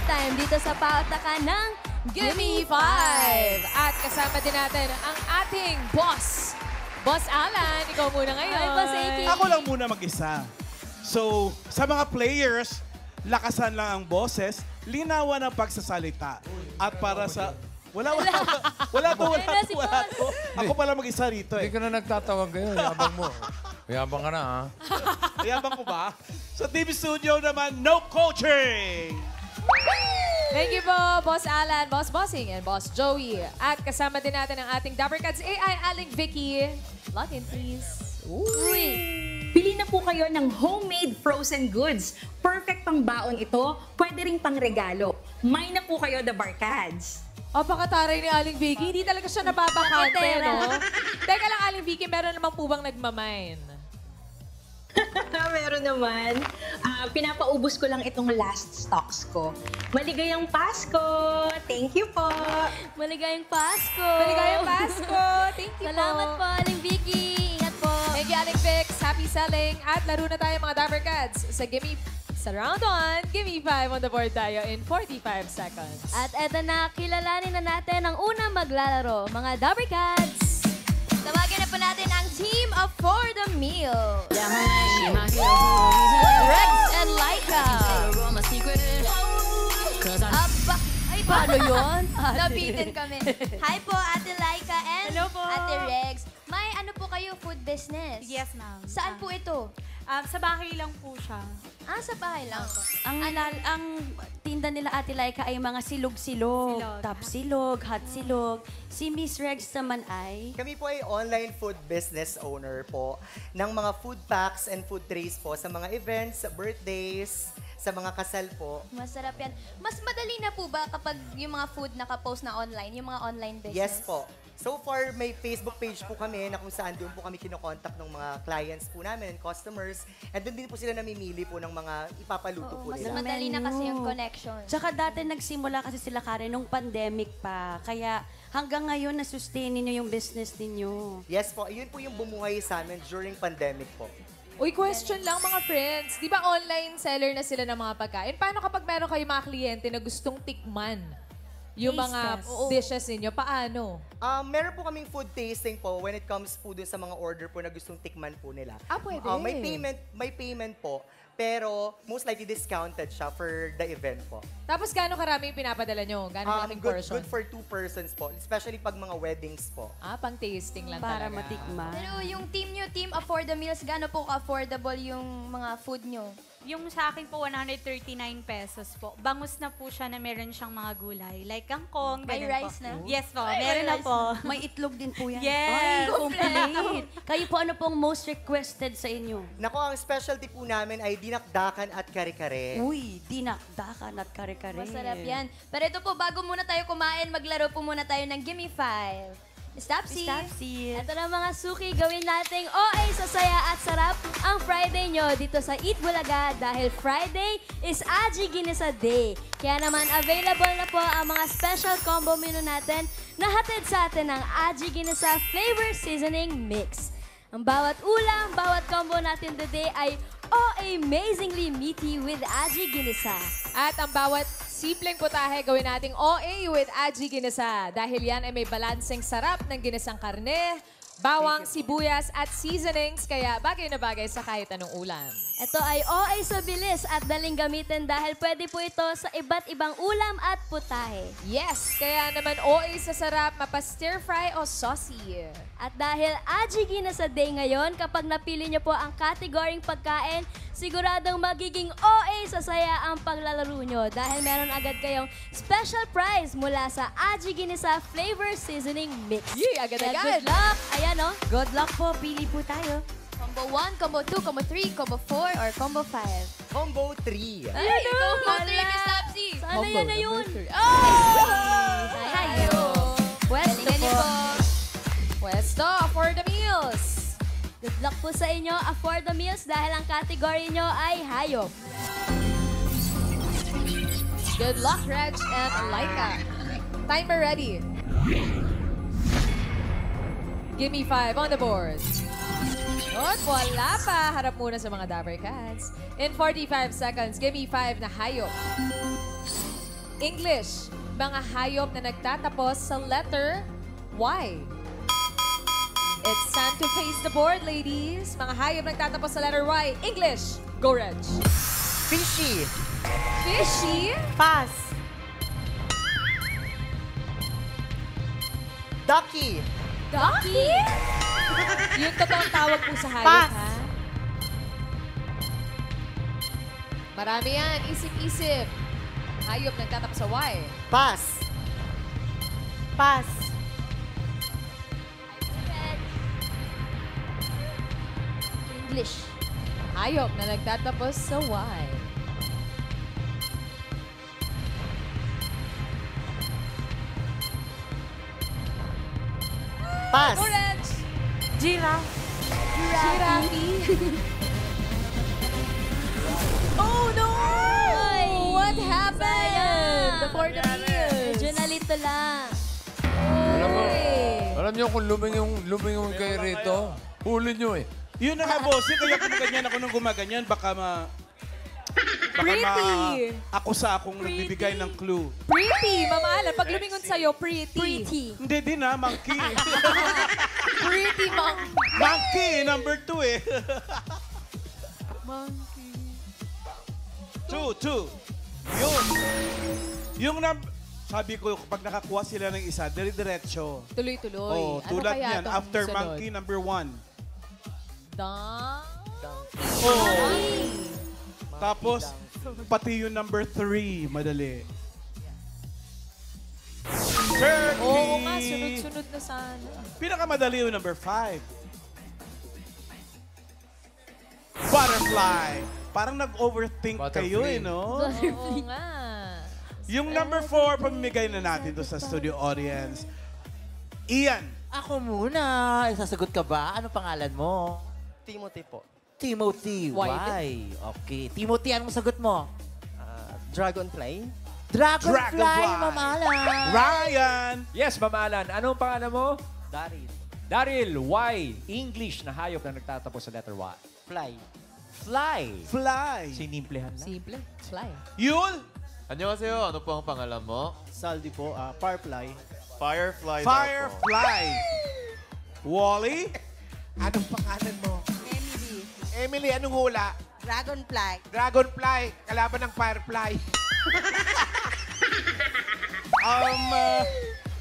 time dito sa pautakan ng Gimme 5! At kasama din natin ang ating boss. Boss Alan, ikaw muna ngayon. Ay, Boss AK. Ako lang muna mag-isa. So, sa mga players, lakasan lang ang boses, linawan ang pagsasalita. At para sa... Wala to. Ako pala mag-isa rito Hindi eh. ka na nagtatawag ngayon. Yabang mo. Yabang ka na, ha? Ayabang ko ba? Sa TV Studio naman, no coaching! Thank you po, Boss Alan, Boss Bossing, and Boss Joey. At kasama din natin ang ating Dapper Cats AI Aling Vicky. Log in, please. Uy! Bili na po kayo ng homemade frozen goods. Perfect pang baon ito, pwede rin pang regalo. May na po kayo, The Barkads. Apakataray ni Aling Vicky. Hindi talaga siya napapakante, Pakitera. no? Teka lang, Aling Vicky, meron naman po bang nagmamine? Meron naman. Pinapaubos ko lang itong last stocks ko. Maligayang Pasko! Thank you po! Maligayang Pasko! Maligayang Pasko! Thank you Salamat po, Aling Vicky. Ingat po. Thank you, Aling Vix. Happy selling. At laro na tayo mga Dapper Cats sa Gimme sa round 1. Gimme 5 on the board tayo in 45 seconds. At eto na, kilalanin na natin ang unang maglalaro, mga Dapper Cats. Tawagin na po natin ang team of For the Meal. Rex and Laika. Aba, ay, paano yun? Nabitin kami. Hi po, Ate Laika and Hello po. Ate Rex. May ano po kayo, food business? Yes, ma'am. Saan po ito? Sa bahay lang po siya. Ah, sa bahay lang. Ang tinda nila Ate Laika ay mga silog-silog, Silog. top silog, hot silog. Si Miss Rex naman ay... Kami po ay online food business owner po ng mga food packs and food trays po sa mga events, birthdays, sa mga kasal po. Masarap yan. Mas madali na po ba kapag yung mga food nakapost na online, yung mga online business? Yes po. So far, may Facebook page po kami na kung saan doon po kami kinokontak ng mga clients po namin and customers. And doon din po sila namimili po ng mga ipapaluto Oo, po mas nila. madali na Menu. kasi yung connection. Tsaka dati nagsimula kasi sila Karen nung pandemic pa. Kaya hanggang ngayon na-sustain ninyo yung business ninyo. Yes po, yun po yung bumuhay sa amin during pandemic po. Uy, question lang mga friends. Di ba online seller na sila ng mga pagkain? Paano kapag meron kayo mga kliyente na gustong tikman yung Taste mga test. dishes ninyo? Paano? Meron po kaming food tasting po when it comes po dun sa mga order po na gustong tikman po nila. Ah, pwede. May payment po, pero most likely discounted siya for the event po. Tapos gaano karami yung pinapadala nyo? Gaano malaking portion? Good for 2 persons po, especially pag mga weddings po. Ah, pang tasting lang Para talaga. matikman. Pero yung team nyo, Team Afford the Meals, gaano po ka-affordable yung mga food nyo? Yung sa akin po, 139 pesos po. Bangus na po siya na meron siyang mga gulay. Like kangkong, May ganun rice po. na? Yes po, Ay, meron may na rice po. May itlog din po yan. Yes! Ay, complete. Kayo po ano pong most requested sa inyo? Nako, ang specialty po namin ay dinakdakan at kare-kare. Uy, dinakdakan at kare-kare. Masarap yan. Pero ito po, bago muna tayo kumain, maglaro po muna tayo ng Gimme 5. Stopsy. Stopsy. Ito na mga suki, gawin nating OA sa saya at sarap ang Friday nyo dito sa Eat Bulaga dahil Friday is Aji Ginisa Day. Kaya naman available na po ang mga special combo menu natin na hatid sa atin ng Aji Ginisa Flavor Seasoning Mix. Ang bawat ulam, bawat combo natin today ay amazingly meaty with Aji Ginisa. At ang bawat simpleng putahe gawin nating OA with Aji Ginisa. Dahil yan ay may balanseng sarap ng ginisang karne, bawang, sibuyas at seasonings. Kaya bagay na bagay sa kahit anong ulam. Ito ay OA sa bilis at daling gamitin dahil pwede po ito sa iba't ibang ulam at putahe. Yes! Kaya naman OA sa sarap, mapa-stir fry o saucy. At dahil Aji Ginisa Day ngayon, kapag napili niyo po ang kategoring pagkain, siguradong magiging OA sa saya ang paglalaro nyo dahil meron agad kayong special prize mula sa Aji Ginisa Flavor Seasoning Mix. Yee! Kaya Agad-agad! good luck! Ayan o. Good luck po, pili po tayo. Combo 1, Combo 2, Combo 3, Combo 4, or Combo 5. Combo 3. Ay, Combo 3, Miss Tapsi! Sana yan na yun! Tayo! Pwesto po. Pwesto for the meals. Good luck po sa inyo, Afford the Meals, dahil ang category nyo ay hayop. Good luck, Reg and Laika. Timer ready. Give me 5 on the board. At wala pa. Harap muna sa mga Dapper Cats. In 45 seconds, give me 5 na hayop. English. Mga hayop na nagtatapos sa letter Y. It's time to face the board, ladies. Mga hayop nagtatapos sa letter Y. English. Go, Reg. Fishy. Fishy. Pass. Ducky. Ducky? Yung totoong tawag po sa hayop, Pass. ha? Marami yan. Isip-isip. Hayop nagtatapos sa Y. Pass. Pass. English. Hayop na nagtatapos sa Y. Pass. Orange. Giraffe. Giraffe. Oh no! What happened? For the meals. Medyo nalito lang. Alam mo, Oy. alam niyo kung lumingon kayo rito, huli niyo eh. Yun na nga, boss. Kaya kung ganyan ako nung gumaganyan, baka Pretty. akusa akong nagbibigay ng clue. Pretty, Mama Alan. Pag lumingon sa'yo, pretty. Pretty. Hindi din ha, monkey. Pretty, Mom. Monkey, number 2 eh. Two. Yun. Sabi ko, pag nakakuha sila ng isa, dire-diretso. Tuloy-tuloy. Oh, Ano tulad kaya niyan. tong After sunod? monkey, number 1. Dang. Oh. Tapos, pati yung number 3, madali. Turkey. Oo nga, sunod-sunod na sana. Pinakamadali yung number 5. Butterfly. Parang nag-overthink kayo Butterfly. eh, no? Oo nga. Yung number 4, pamimigay na natin to sa studio audience. Ian. Ako muna. Sasagot ka ba? Ano pangalan mo? Timothy po. Timothy. Why? Why? Okay. Timothy, anong sagot mo? Dragonfly. Dragonfly, mamala. Ryan. Yes, Mama Alan. Anong pangalan mo? Daryl. Daryl, Y. English na hayop na nagtatapos sa letter Y. Fly. Fly. Fly. Sinimplehan lang. Simple. Fly. Yul. Annyeonghaseyo. Ano po ang pangalan mo? Saldi po. Firefly. Firefly. Firefly. Wally. Anong pangalan mo? Emily. Emily, anong hula? Dragonfly. Dragonfly. Kalaban ng firefly.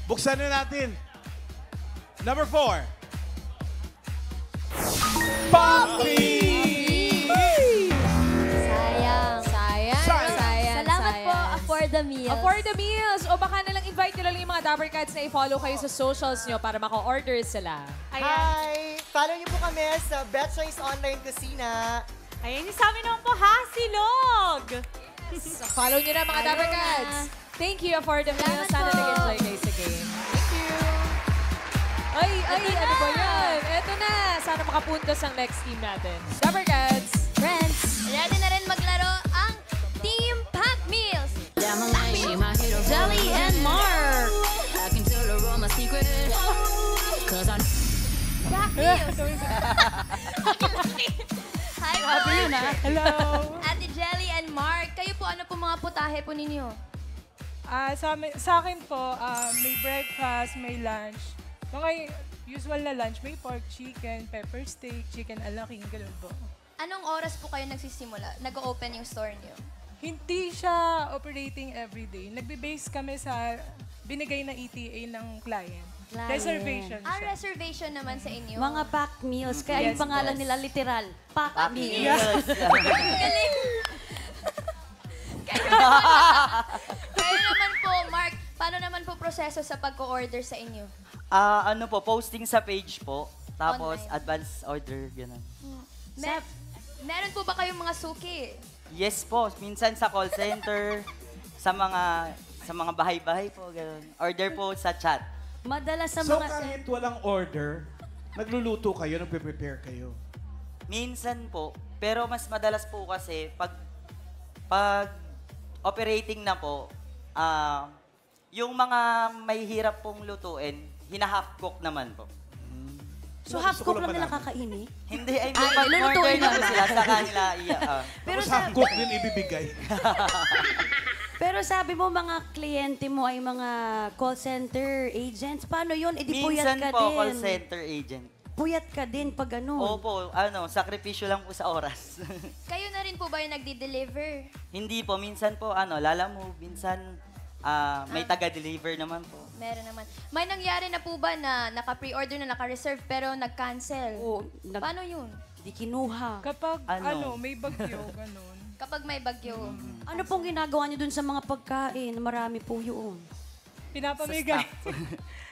Buksan na natin. Number 4. Poppy! Sayang. Sayang. Sayang. Sayang. Salamat po, sayang. Afford the Meals. Afford the meals. O baka nalang invite nyo lang yung mga Dapper Cats na i-follow kayo sa socials nyo para maka-order sila. Ayan. Hi! Follow niyo po kami sa Best Choice Online Kusina. Ayan yung sa amin naman po, ha? Silog! So, follow nyo na mga Dapper Cats. Thank you, Afford the meals. Sana po. nag-enjoy kayo sa game. Thank you. Ay, ano ba yan? Eto na. Sana makapuntos ang next team natin. Dapper Cats. Friends, ready na rin maglaro ang Team Pack Meals. Jelly and Mark. I can tell her all my secrets. Cause I Pack Meals. Hi po. Hello. Ate Jelly and Mark, kayo po, ano po mga putahe po ninyo? Sa akin po, may breakfast, may lunch. Mga usual na lunch, may pork, chicken, pepper steak, chicken alaking, gano'n po. Anong oras po kayo nagsisimula? Nag-open yung store niyo? Hindi siya operating everyday. Nagbe-base kami sa binigay na ETA ng client. Reservation siya. Reservation naman sa inyo. Mga pack meals. Kaya Yes, yung pangalan boss. nila literal. Pack meals. Yes. Galing! Kayo naman po, Mark, paano naman po proseso sa pag-order sa inyo? Ano po, posting sa page po. Tapos Online. advance order, gano'n. Meron po ba kayong mga suki? Yes po, minsan sa call center, sa mga bahay-bahay po, gano'n. Order po sa chat. Madalas sa So mga... kahit walang order, nagluluto kayo, nagpe-prepare kayo. Minsan po, pero mas madalas po kasi pag operating na po, yung mga may hirap pong lutuin, hina-half cook naman po. So half cook lang nila kakainin? Hindi, ay Ay, pag ilulutuin order na po lang. sila sa kanila. Pero sa cook din ibibigay. Pero sabi mo, mga kliyente mo ay mga call center agents. Paano yun? E di puyat Minsan ka po, din. call center agent. Puyat ka din pag ganun. Opo, sakripisyo lang po sa oras. Kayo na rin po ba yung nagdi-deliver? Hindi po, minsan po, lalamove, minsan may taga-deliver naman po. Meron naman. May nangyari na po ba na naka-pre-order na naka-reserve pero nag-cancel? Oo. Paano yun? Di kinuha. Kapag may bagyo, ganun. Kapag may bagyo. Ano pong ginagawa niyo dun sa mga pagkain? Marami po yun. Pinapamigay.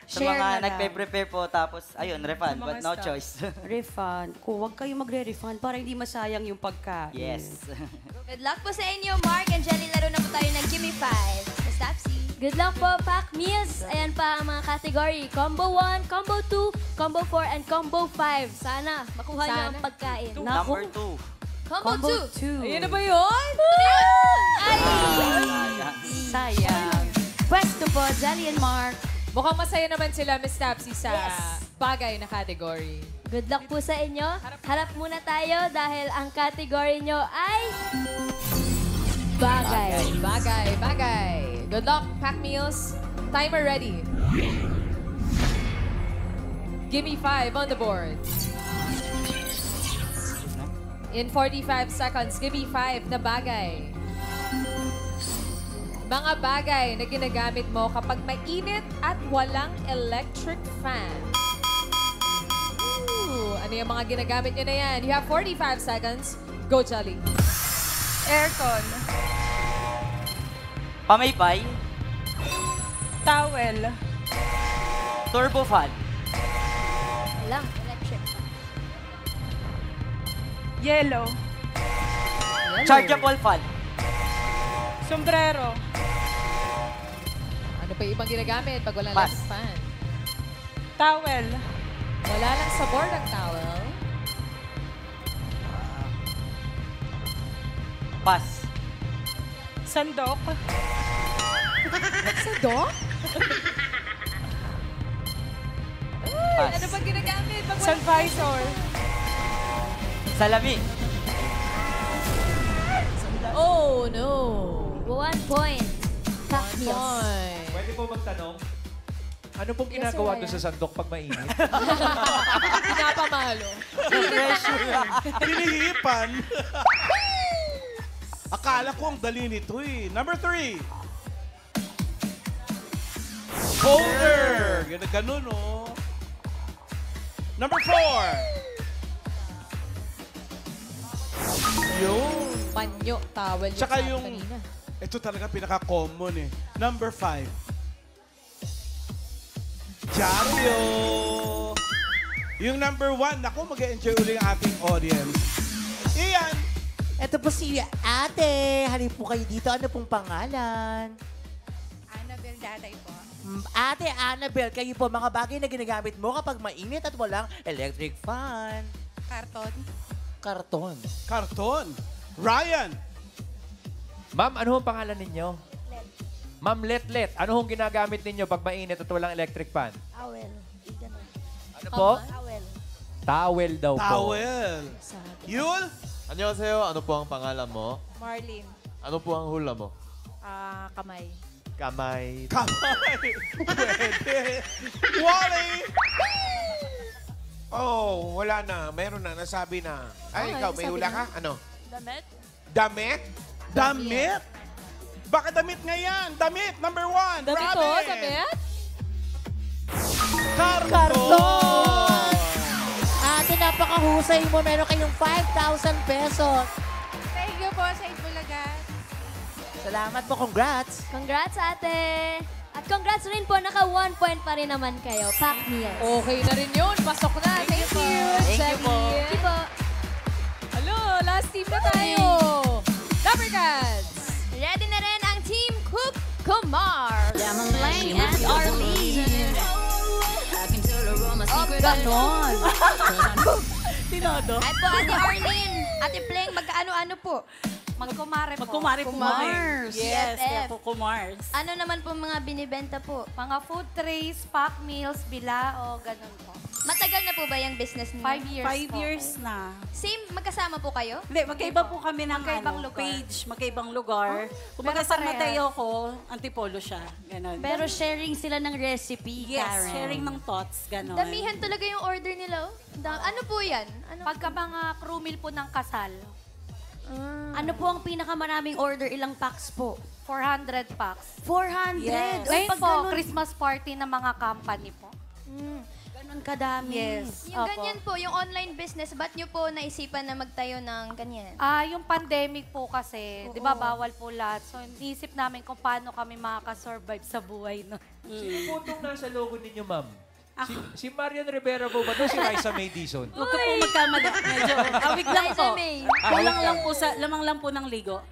Sa Share mga na lang. nagpe-prepare po, tapos, ayun, refund, Sa mga but no staff. choice. Refund. Huwag kayo magre-refund para hindi masayang yung pagkain. Yes. Good luck po sa inyo, Mark and Jenny. Laro na po tayo ng Gimme 5. Miss Tapsy. Good luck po, Pack Meals. Ayan pa ang mga category. Combo 1, Combo 2, Combo 4, and Combo 5. Sana makuha niyo ang pagkain. Number 2. Combo 2. Ayan na ba yun? Ay! Sayang. Pwesto po, Jelly and Mark. Mukhang masaya naman sila, Miss Tapsy, sa bagay na category. Good luck po sa inyo. Harap muna tayo dahil ang category nyo ay... Bagay. Bagay. Good luck, Pack Meals. Timer ready. Give me 5 on the board. In 45 seconds, give me 5 na bagay. Mga bagay na ginagamit mo kapag mainit at walang electric fan. Ooh, ano yung mga ginagamit nyo na yan? You have 45 seconds. Go, Jolly. Aircon. Pamaypay. Towel. Turbo fan. Walang electric. Yellow. Chargeable fan. Sombrero. Ano pa yung ibang ginagamit pag walang Pass. electric fan? Towel. Wala lang sa board ang towel. Pass. Sandok. Sandok? Pass. Ano pa ginagamit pag walang Sunvisor. Salami. Oh, no. 1 point. Pack Meals. Pwede po magtanong? Ano pong Yes, ginagawa sir, doon sa sandok pag mainit? Pinapamalo. Hinihipan. Akala ko ang dali nito eh. Number 3. Folder. Ganun, oh. Number 4. Yun. Panyo, towel. Tsaka sabi yung, kanina. ito talaga pinaka-common eh. Number 5. Diaryo. Yung number 1, naku, mag-enjoy uli ang ating audience. Iyan. Ito po si ate. Halip po kayo dito. Ano pong pangalan? Annabelle Daday po. Ate Annabelle, kayo po mga bagay na ginagamit mo kapag mainit at walang electric fan. Karton. Karton. Karton. Ryan. Ma'am, ano ang pangalan ninyo? Ma'am Letlet, ano hong ginagamit ninyo pag mainit at walang electric fan? Towel. Ano po? Towel. Towel daw po. Towel. Yul? Annyeonghaseyo, ano po ang pangalan mo? Marlene. Ano po ang hula mo? Kamay. Kamay. Kamay. Pwede. Wally. Oh, wala na. Meron na. Nasabi na. Ay, ikaw, may hula ka? Ano? Damit. Damit? Damit? Baka damit nga yan. Damit, number 1. Damit to, Robin. damit? Karton. Ate, napakahusay mo. Meron kayong 5,000 pesos. Thank you po sa Itbulaga. Salamat po. Congrats. Congrats, ate. At congrats rin po, naka 1 point pa rin naman kayo. Pack Meals. Okay na rin yun. Pasok na. Thank you, Thank you po. Thank you po. Hello, last team na tayo. Number Cats. Ready na rin ang Team Cook Kumar. Lang and Arlene. Oh, ganon. Tinodo. Ay po, Ate Arlene. Ate Pleng, magkaano-ano po? Magkumare po. Magkumare po kami. Yes, BFF. kaya po kumars. Ano naman po mga binibenta po? Mga food trays, pack meals, bilao, ganun po. Matagal na po ba yung business niyo? 5 years 5 po. years na. Same, magkasama po kayo? Hindi, magkaiba po kami ng Magkaibang lugar. page, magkaibang lugar. Kumbaga Pero sa parehas. Mateo ko, antipolo siya. Ganon. Pero sharing sila ng recipe, yes, Karen. sharing ng thoughts, ganon. Damihan talaga yung order nila. Ano po yan? Pagka mga crew meal po ng kasal, Ano po ang pinakamaraming order? Ilang packs po? 400 packs. 400? Yes. Uy, Ngayon pag po, ganun- Christmas party ng mga company po. Ganun kadami. Yes. Yung ganyan po, yung online business, ba't nyo po naisipan na magtayo ng ganyan? Yung pandemic po kasi, di ba bawal po lahat. So, inisip namin kung paano kami makakasurvive sa buhay. No? Sino po itong nasa logo ninyo, ma'am? Si Marian Rivera po ba ito? Si Raisa May Dizon? Huwag ka po magkamali. Medyo, awig lang Liza po. May. Lamang lang po ng ligo.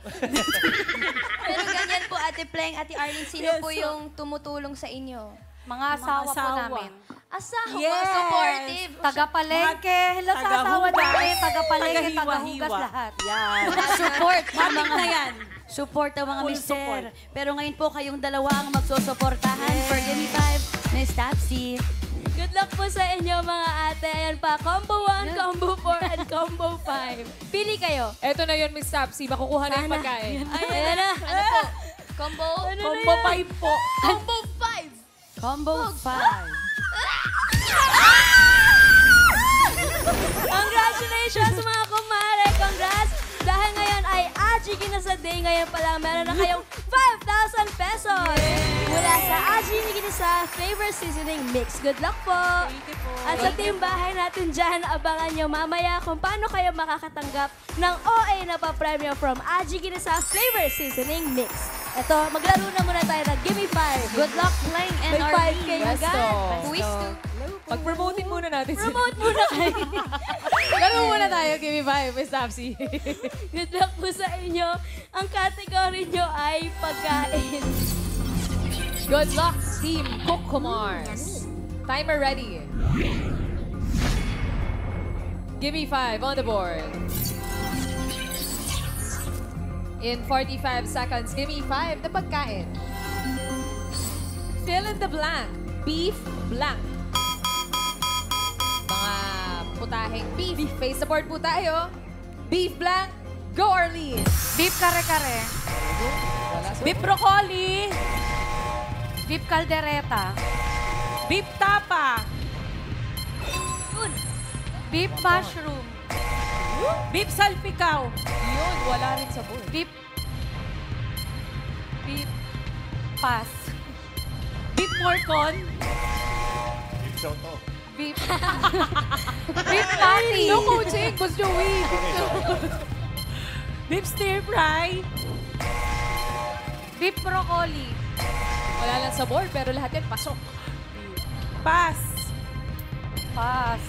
Pero ganyan po, Ate Pleng, Ate Arlene, sino Yes, po so- yung tumutulong sa inyo? Mga asawa po namin. Asawa, Yes. supportive. Taga-palengke. Hello sa asawa Tagahugas. namin. Taga-palengke, Tagahiwa-hiwa. taga-hugas lahat. Yan. Support ng Matik mga na yan. Support ang mga Full mister. support. Pero ngayon po kayong dalawa ang magsusuportahan for Gimme 5, Miss Tapsy. Good luck po sa inyo mga ate. Ayan pa, Combo 1, Combo 4, and Combo 5. Pili kayo. Eto na yun, Miss Tapsy. Makukuha na yung pagkain. Ayan na. Ano po? Combo? Combo 5 po. Combo 5. Combo 5. Congratulations mga kumare! Congrats! Dahil ngayon ay Aji Ginasa Day, ngayon pa lang meron na kayong 5,000 pesos mula sa Aji Ginasa Flavor Seasoning Mix. Good luck po! At sa team bahay natin dyan, abangan nyo mamaya kung paano kayo makakatanggap ng OA na pa-premium from Aji Ginasa Flavor Seasoning Mix. Ito, maglaro na muna tayo ng Gimme 5. Good luck playing May NRB. 5K Presto. agad. Quiz to. Pag-promotin muna natin. Promote muna kayo. Laro muna tayo, Give Me 5, Miss Tapsy. Good luck po sa inyo. Ang category nyo ay pagkain. Good luck, Team Cook-Kumars. Timer ready. Give Me 5 on the board. In 45 seconds, give me 5 na pagkain. Fill in the blank. Beef blank. Mga putaheng beef. Face the board po tayo. Beef blank. Go, Arlene. Beef kare-kare. Beef broccoli. Beef caldereta. Beef tapa. Beef mushroom. Beef salpikaw. Yun, wala rin sa board. Beef pass. Beef morcon. Beef soto. Beef beef patty. No coaching, Boss Joey. Beef stir fry. Beef broccoli. Wala lang sa board, pero lahat yan pasok. Pass. Pass.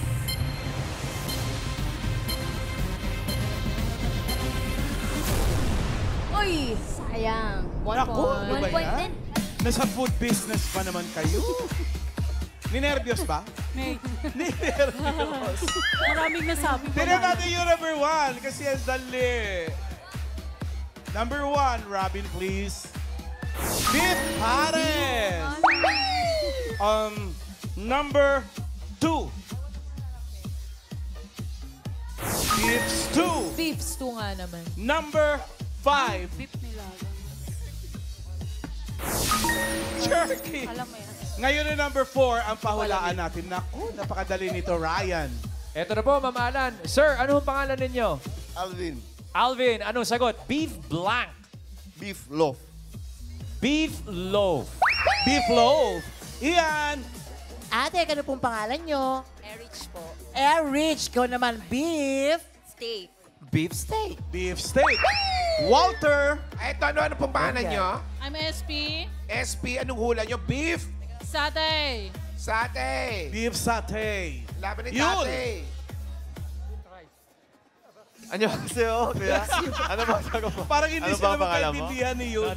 Uy, sayang. Naku, ano ba 1 point yan? din. Nasa food business pa naman kayo. Ninervyos ba? May. Ninervyos. Maraming nasabi ko Tignan natin yung number 1 kasi ang dali. Number 1, Robin, please. Beef Pares. Number 2. Beef stew. Beef stew nga naman. Number 5. Beef nilaga. Jerky. Alam mo yan. Ngayon na number 4 ang pahulaan natin. Naku, napakadali nito, Ryan. Eto na po, Ma'am Alan. Sir, ano ang pangalan ninyo? Alvin. Alvin, anong sagot? Beef blank. Beef loaf. Beef loaf. Beef loaf. Ian. Ate, ano pong pangalan nyo? Erich po. Erich, ko naman beef. Steak. Beef steak. Beef steak. Walter. Eto, ano pong pangalan nyo? I'm SP. SP, anong hula nyo? Beef? Satay. Satay. Beef satay. Laban ni Yun. tatay. 안녕하세요, kuya. Ano ba sagot mo? Parang hindi Ano sila ba ang pangalan mo? magkaintindihan ni Yun.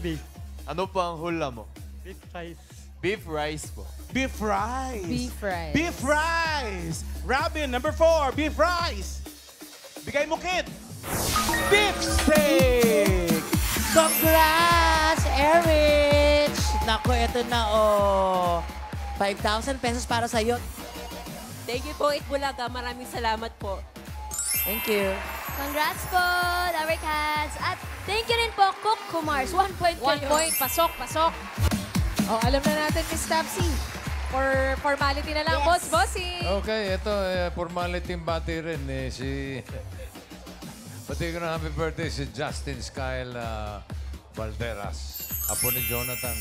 Ano po ang hula mo? Beef rice. Beef rice po. Beef rice. Beef rice. Beef rice. Robin, number 4, beef rice. Bigay mo, kid. Beef steak. Congrats, Erich! Naku, eto na, 5,000 pesos para sa'yo. Thank you po, Itbulaga. Maraming salamat po. Thank you. Congrats po, Lover Cats. At thank you rin po, Cook Kumars. 1 point kayo. 1 point. Pasok, pasok. Oh, alam na natin, Miss Tapsy. For formality na lang, Yes. bossy. Okay, ito, formality bati rin. Pati ko na happy birthday si Justin Skyle Valderas. Apo ni Jonathan,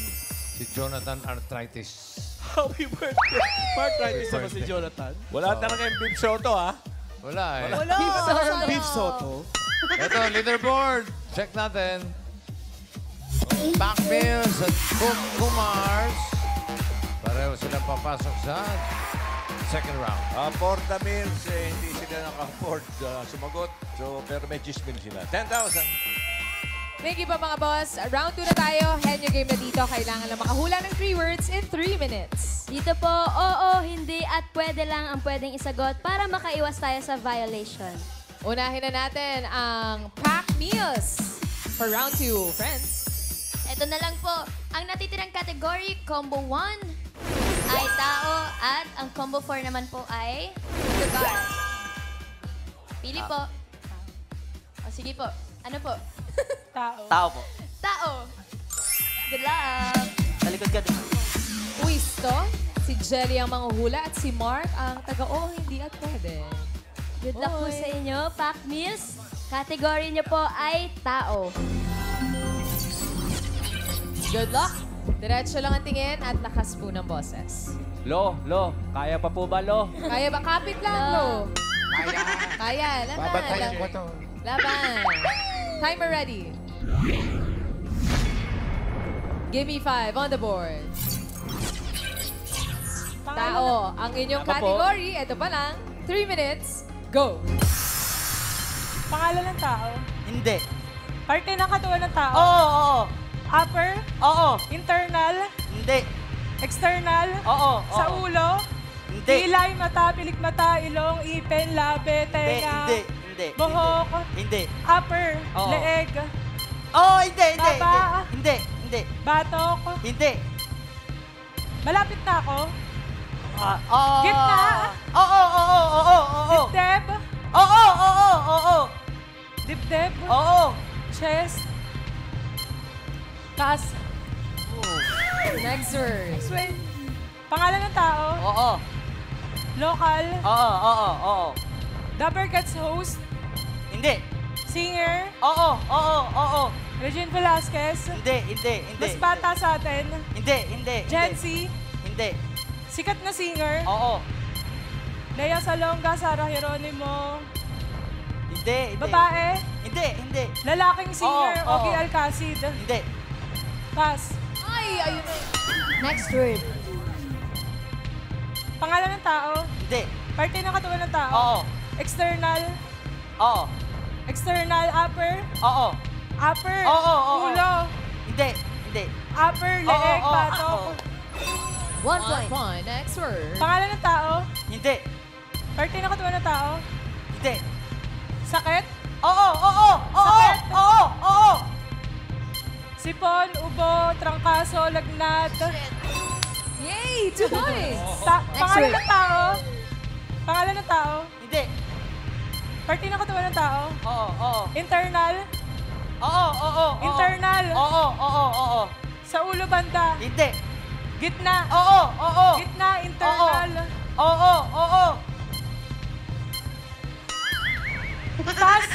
si Jonathan Arthritis. Happy birthday. Arthritis naman si Jonathan. Wala talaga yung beef soto, ha? Wala eh. Wala. Beef soto. Ito, leaderboard. Check natin. Pac Mills at Cook Kumars. Pareho silang papasok sa second round. For the Mills, hindi sila naka-afford sumagot. So, pero may chismin sila. 10,000. Thank you pa mga boss. Round 2 na tayo. Head your game na dito. Kailangan lang makahula ng 3 words in 3 minutes. Dito po, oo, hindi at pwede lang ang pwedeng isagot para makaiwas tayo sa violation. Unahin na natin ang Pac Meals for round 2, friends. Ito na lang po. Ang natitirang category, combo 1 ay tao at ang combo 4 naman po ay lugar. Pili po. O sige po. Ano po? Tao. Tao po. Tao. Good luck. Sa likod ka din. Wisto, si Jelly ang manghuhula at si Mark ang taga-o, hindi at pwede. Good luck po sa inyo, Pac Meals. Category niyo po ay tao. Good luck. Diretso lang ang tingin at lakas po ng boses. Lo, kaya pa po ba, Lo? Kaya ba? Kapit lang, Lo. Kaya. Kaya. Laban. Babantayan ko to. Laban. Timer ready. Give me 5 on the board. Tao, ang inyong Ako po. category, ito pa lang, 3 minutes, go. Pangalan ng tao. Hindi. Parte ng katawan ng tao. Oo. Upper. Oo. Internal. Hindi. External. Oo. Sa ulo. Hindi. Kilay, mata, pilikmata, ilong, ipin, labi, tenga. Hindi. Buhok. Hindi. Upper. Oo. Leeg. Oo, hindi. Baba. Hindi. Batok. Hindi. Malapit na ako. Oo. Gitna. Oo. Dibdib. Oo. Dibdib. Oo. Chest. Taas. Next word. Pangalan ng tao. Oo. Local. Oo. Dapper Cats host. Hindi. Singer. Oo. Regine Velasquez. Hindi. Mas bata sa atin. Hindi. Jency. Hindi. Sikat na singer. Oo. Lea Salonga, Sarah Geronimo. Hindi. Babae. Hindi. Lalaking singer, Oo. Ogie Alcacid. Hindi. Pass. Ay, ayun na. Next word. Pangalan ng tao. Hindi. Parte ng katawan ng tao. Oo. External. Oo. External, upper. Oo. Upper. Oo. Ulo. Hindi. Upper, leeg, Oo. batok. 1 point. Next word. Pangalan ng tao. Hindi. Parte ng katawan ng tao. Hindi. Sakit. Oo. Sakit. Oo. Sipon, ubo, trangkaso, lagnat. Yay! 2 points. Pangalan ng tao. Pangalan ng tao. Hindi. Parte ng katawan ng tao. Oo. Internal. Oo. Internal. Oo. Sa ulo banda. Hindi. Gitna. Oo. Gitna, internal. Oo. Pass.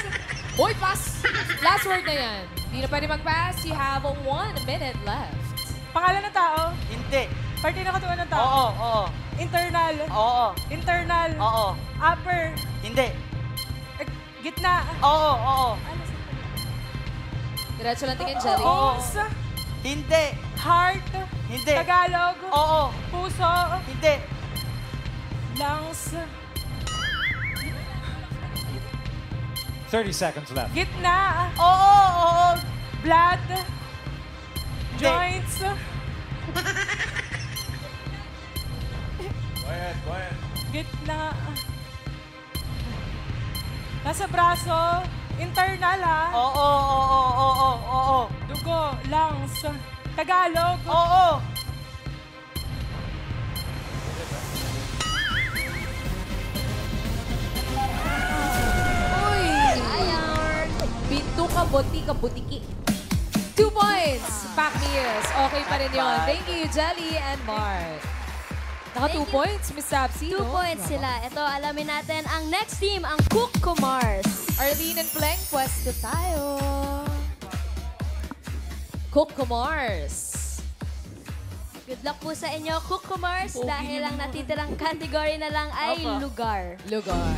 Uy, pass! Last word na yan. Hindi na pwede mag-pass. You have 1 minute left. Pangalan ng tao. Hindi. Parte ng katawan ng tao. Oo. Internal. Oo. Internal. Oo. Upper. Hindi. Gitna. Oo. Diretso lang tingin, Jelly. Bones. Hindi. Heart. Hindi. Tagalog. Oo. Puso. Hindi. Lungs. 30 seconds left. Gitna. Oo. Blood. Joints. Quiet. Gitna. Nasa braso. Internal, ha? Oo. Dugo, lungs. Tagalog. Oo. Uy! Binto ka, boti ka, butiki. 2 points. Pack meals. Okay pa rin yun. Thank you, Jelly and Mark. Naka 2 points, Miss Sapsi, 2 points sila. Ito, alamin natin ang next team, ang Cook Kumars. Arlene and Pleng, pwesto tayo. Cook Kumars. Good luck po sa inyo, Cook Kumars, dahil ang natitirang category na lang ay lugar. Lugar.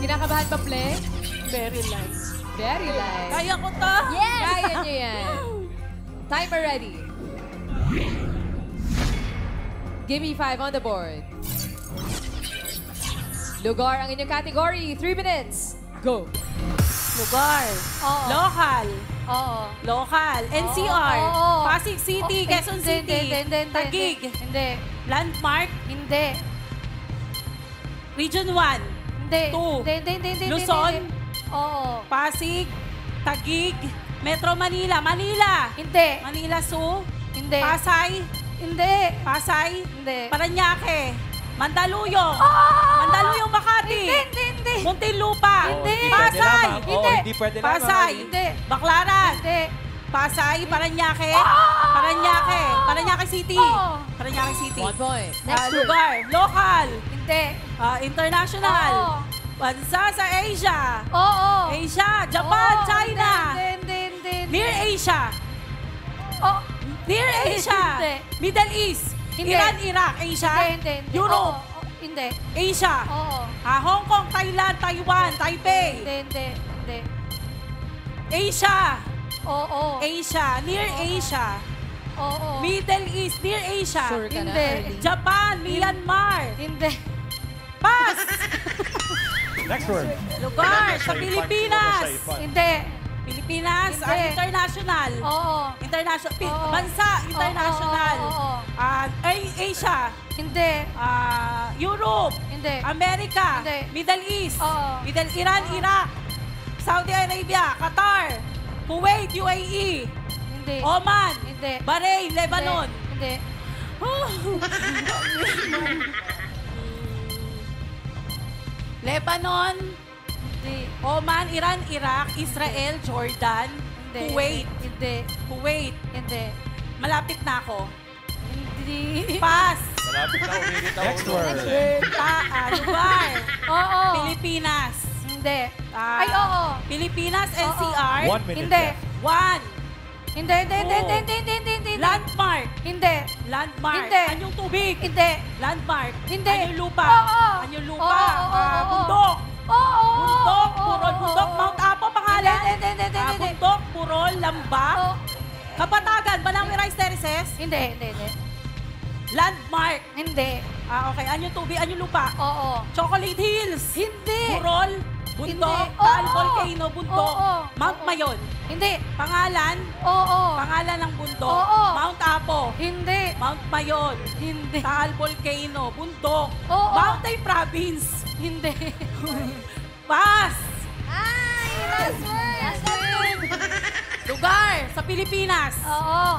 Kinakabahan pa, Pleng? Very light. Very light. Kaya ko to! Yes! Kaya nyo yan. Timer ready. Give me 5 on the board. Lugar ang inyong category. 3 minutes. Go. Lugar. Oo. Local. Oo. Local. NCR. Oo. Pasig City, Quezon City. Taguig. Hindi. Landmark. Hindi. Region 1. Hindi. 2. Hindi. Luzon. Oo. Pasig. Taguig. Metro Manila. Manila. Hindi. Manila Zoo. Hindi. Pasay. Hindi. Pasay. Hindi. Paranaque. Mandaluyong. Mandaluyong Makati. Hindi. Muntinlupa. Hindi. Pasay. Hindi. Hindi pwede lang. Pasay. Hindi. Baclaran. Hindi. Pasay. Paranaque. Paranaque City. Paranaque City. 1 point. Next Lugar. Local. Hindi. International. Oo. Bansa sa Asia. Oo. Asia. Japan. Oo. China. Hindi. Near Asia. Oh. Near Asia. Hindi. Middle East. Hindi. Iran, Iraq, Asia. Hindi. Europe. Oo. Hindi. Asia. Oo. Hong Kong, Thailand, Taiwan, Taipei. Hindi. Asia. Oo. Asia. Near Asia. Oo. Middle East. Near Asia. Sure ka na, Hindi. Arlene? Japan, Myanmar. Hindi. Pass. Next word. Lugar sa Pilipinas. Hindi. Pilipinas, Hindi. international. Oo. International. Oo. Bansa, international. Oo. Asia. Hindi. Europe. Hindi. America. Hindi. Middle East. Oo. Iran, Iraq. Saudi Arabia. Qatar. Kuwait, UAE. Hindi. Oman. Hindi. Bahrain, Lebanon. Hindi. Lebanon. Hindi. Oman, Iran, Iraq, Israel, Jordan, Hindi. Kuwait. Hindi. Kuwait. Hindi. Malapit na ako. Hindi. Pass. Malapit na, umirit ako. Next word. Lugar. Oo. Pilipinas. Hindi. Ay, oo. Pilipinas, NCR. 1 minute Hindi. left. 1. Hindi. Two. Landmark. Hindi. Landmark. Hindi. Anyong tubig. Hindi. Landmark. Hindi. Anyong lupa. Oo. Anyong lupa. Oo. Bundok. Oo. Bundok, Purol, Bundok, Mount Apo, pangalan. Hindi. Bundok, Purol, Lamba. Kapatagan, Balangay Rice Terraces. Hindi. Landmark. Hindi. Okay, anyong tubig, anyong lupa. Oo. Chocolate Hills. Hindi. Purol, Bundok, Hindi. Taal Oo. Volcano, Bundok. Oo. Mount Mayon. Hindi. Pangalan. Oo. Pangalan ng bundok. Oo. Mount Apo. Hindi. Mount Mayon. Hindi. Taal Volcano. Bundok. Oo. Mountain Province. Hindi. Pass. Ay, last word. Lugar sa Pilipinas. Oo.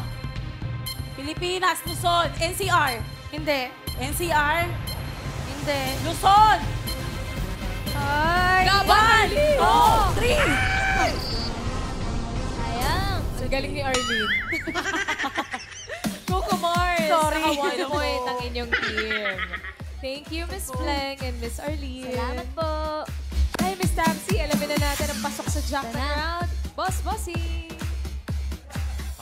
Pilipinas, Luzon. NCR. Hindi. NCR. Hindi. Luzon. Ay. 1, 2, 3. Sayang. Ang galing ni Arlene. Coco Mars. Sorry. Naka 1 point ang inyong team. Thank you, Miss Pleng and Miss Arlene. Salamat po. Ay, Miss Tapsi, alamin na natin ang pasok sa jackpot round. Boss, bossy.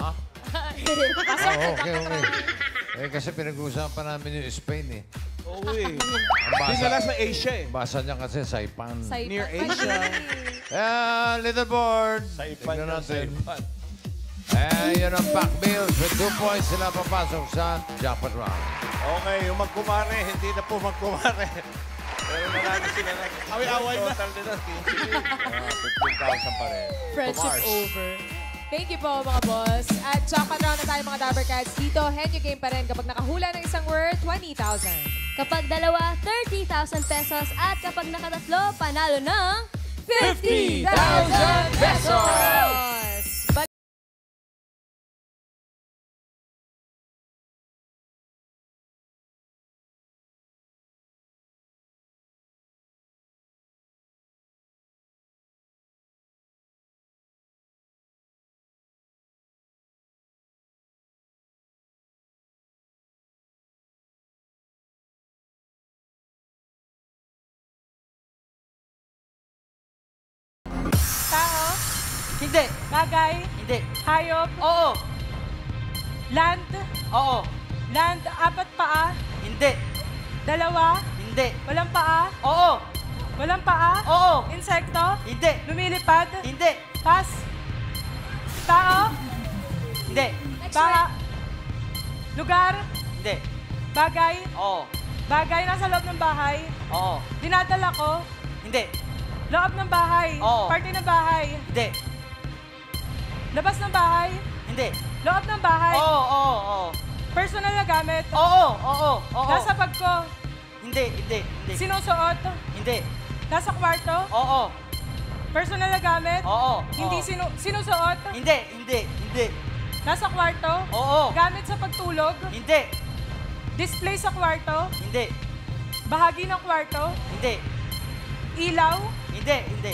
Ha? Pasok sa Okay. jackpot round. Kasi pinag-uusapan namin yung Spain eh. Oo eh. Ang Dinala sa Asia eh. Basa niya kasi Saipan. Saipan. Near Asia. Leaderboard. Saipan Tignan yung natin. Saipan. Yun ang pack bills. With 2 points sila papasok sa jackpot round. Okay, yung magkumare, hindi na po magkumare. Pero marami sila Away-away na. Total nila, 15,000 pa rin. Friendship Kumars. over. Thank you po mga boss. At jackpot round na tayo mga Dabber Cats. Dito, henyo game pa rin. Kapag nakahula ng isang word, 20,000. Kapag dalawa, 30,000 pesos. At kapag nakatatlo, panalo ng 50,000 pesos! Tao? Hindi. Bagay? Hindi. Hayop? Oo. Land? Oo. Land, 4 paa? Hindi. 2? Hindi. Walang paa? Oo. Walang paa? Oo. Insekto? Hindi. Lumilipad? Hindi. Pass? Tao? Hindi. Lugar? Hindi. Bagay? Oo. Bagay nasa loob ng bahay? Oo. Dinadala ko? Hindi. Loob ng bahay? Oo. Parte ng bahay? Hindi. Labas ng bahay? Hindi. Loob ng bahay? Oo, oo, oo. Personal na gamit? Oo, oo, oo. Nasa bag ko? Hindi, hindi, hindi. Sinusuot? Hindi. Nasa kwarto? Oo. Personal na gamit? Oo. Hindi sinusuot? Hindi, hindi, hindi. Nasa kwarto? Oo. Gamit sa pagtulog? Hindi. Display sa kwarto? Hindi. Bahagi ng kwarto? Hindi. Ilaw? Hindi, hindi.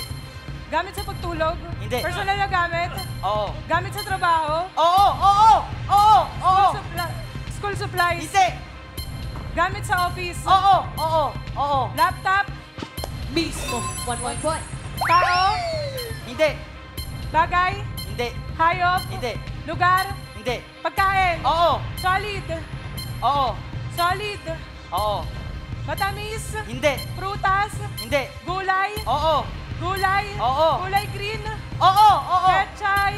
Gamit sa pagtulog? Hindi. Personal na gamit? Oo. Gamit sa trabaho? Oo, oo, oo, oo. School supplies? Hindi. Gamit sa office? Oo, oo, oo. Laptop? Mismo. 1 point. Tao? Hindi. Bagay? Hindi. Hayop? Hindi. Lugar? Hindi. Pagkain? Oo. Solid? Oo. Solid? Oo. Matamis? Hindi. Prutas? Hindi. Gulay? Oo. Gulay? Oo. Gulay green? Oo, oo. Pechay?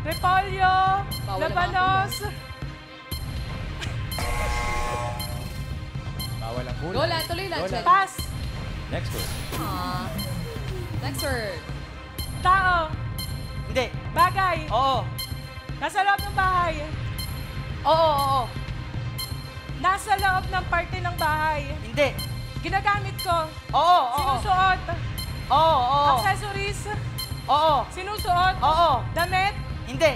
Repolyo? Bawal Labanos? Bawal ang gulay. Lola, tuloy lang. Lola. Pass? Next word. Next word. Tao? Hindi. Bagay? Oo. Nasa loob ng bahay? Oo, oo. Nasa loob ng parte ng bahay? Hindi. Ginagamit ko? Oo, oo. Sinusuot? Oo, oo. Accessories? Oo. Sinusuot? Oo. Damit? Hindi.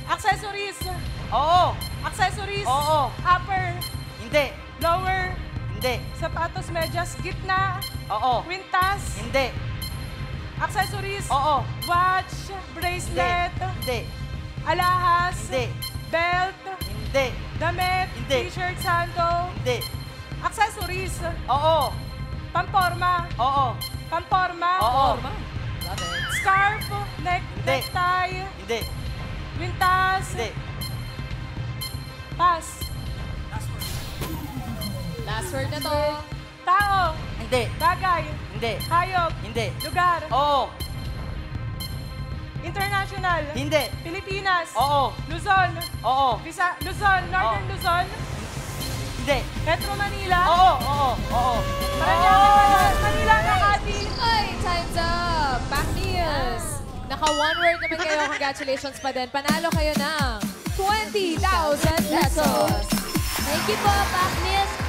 Accessories? Oo. Accessories? Oo. Upper? Hindi. Lower? Hindi. Sapatos, medyas, gitna? Oo. Kwintas? Hindi. Accessories? Oo. Watch? Bracelet? Hindi. Alahas? Hindi. Belt? Hindi. Damit? Hindi. T-shirt, sando? Hindi. Accessories? Oo. Pamporma? Oo. Pamporma? Oo. Scarf? Hindi. Necktie? Hindi. Wintas? Hindi. Pass. Last word na to. Tao? Hindi. Bagay? Hindi. Hayop? Hindi. Lugar? Oo. International? Hindi. Pilipinas? Oo. Luzon? Oo. Luzon? Northern Oo. Luzon? Hindi. Metro Manila? Oo, oo, oo. Paranaque, Manila, Makati? Ay, time's up. Back news. Naka 1 word naman kayo. Congratulations pa din. Panalo kayo ng 20,000 pesos. Thank you po, Back News.